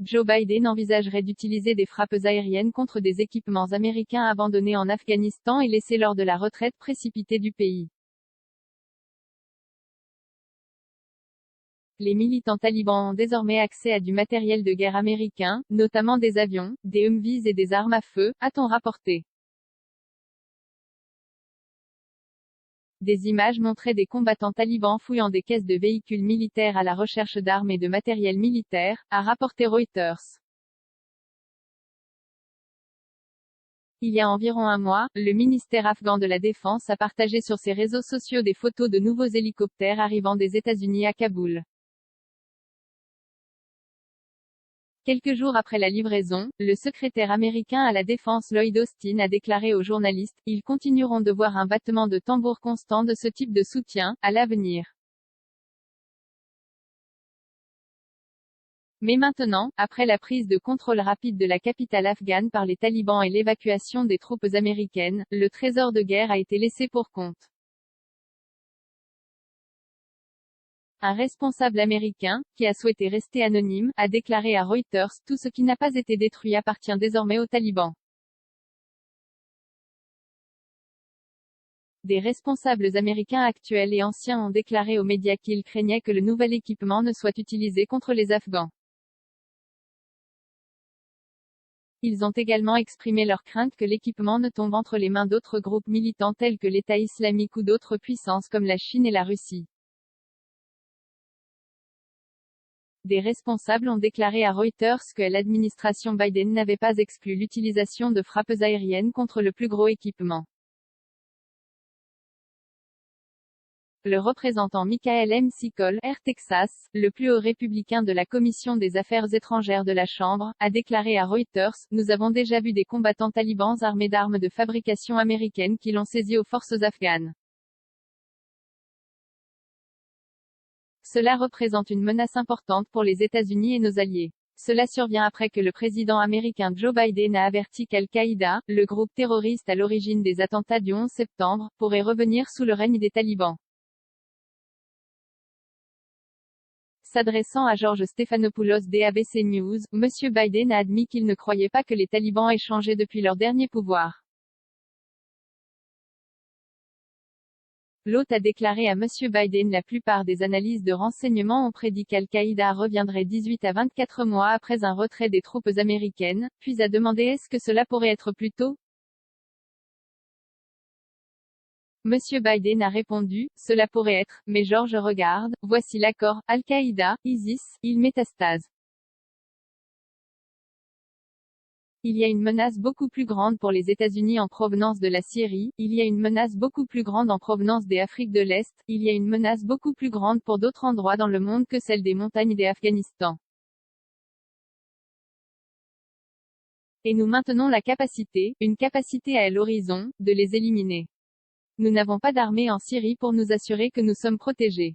Joe Biden envisagerait d'utiliser des frappes aériennes contre des équipements américains abandonnés en Afghanistan et laissés lors de la retraite précipitée du pays. Les militants talibans ont désormais accès à du matériel de guerre américain, notamment des avions, des Humvees et des armes à feu, a-t-on rapporté. Des images montraient des combattants talibans fouillant des caisses de véhicules militaires à la recherche d'armes et de matériel militaire, a rapporté Reuters. Il y a environ un mois, le ministère afghan de la Défense a partagé sur ses réseaux sociaux des photos de nouveaux hélicoptères arrivant des États-Unis à Kaboul. Quelques jours après la livraison, le secrétaire américain à la Défense Lloyd Austin a déclaré aux journalistes « Ils continueront de voir un battement de tambour constant de ce type de soutien, à l'avenir. » Mais maintenant, après la prise de contrôle rapide de la capitale afghane par les talibans et l'évacuation des troupes américaines, le trésor de guerre a été laissé pour compte. Un responsable américain, qui a souhaité rester anonyme, a déclaré à Reuters « Tout ce qui n'a pas été détruit appartient désormais aux talibans. » Des responsables américains actuels et anciens ont déclaré aux médias qu'ils craignaient que le nouvel équipement ne soit utilisé contre les Afghans. Ils ont également exprimé leur crainte que l'équipement ne tombe entre les mains d'autres groupes militants tels que l'État islamique ou d'autres puissances comme la Chine et la Russie. Des responsables ont déclaré à Reuters que l'administration Biden n'avait pas exclu l'utilisation de frappes aériennes contre le plus gros équipement. Le représentant Michael McCall, Air Texas, le plus haut républicain de la Commission des Affaires étrangères de la Chambre, a déclaré à Reuters « Nous avons déjà vu des combattants talibans armés d'armes de fabrication américaine qui l'ont saisi aux forces afghanes. Cela représente une menace importante pour les États-Unis et nos alliés. Cela survient après que le président américain Joe Biden a averti qu'Al-Qaïda, le groupe terroriste à l'origine des attentats du 11 septembre, pourrait revenir sous le règne des talibans. » S'adressant à George Stephanopoulos d'ABC News, M. Biden a admis qu'il ne croyait pas que les talibans aient changé depuis leur dernier pouvoir. L'hôte a déclaré à M. Biden « La plupart des analyses de renseignement ont prédit qu'Al-Qaïda reviendrait 18 à 24 mois après un retrait des troupes américaines », puis a demandé « Est-ce que cela pourrait être plus tôt ?» M. Biden a répondu « Cela pourrait être, mais George regarde, voici l'accord, Al-Qaïda, ISIS, il métastase. Il y a une menace beaucoup plus grande pour les États-Unis en provenance de la Syrie, il y a une menace beaucoup plus grande en provenance des Afriques de l'Est, il y a une menace beaucoup plus grande pour d'autres endroits dans le monde que celle des montagnes des Afghanistan. Et nous maintenons la capacité, une capacité à l'horizon, de les éliminer. Nous n'avons pas d'armée en Syrie pour nous assurer que nous sommes protégés.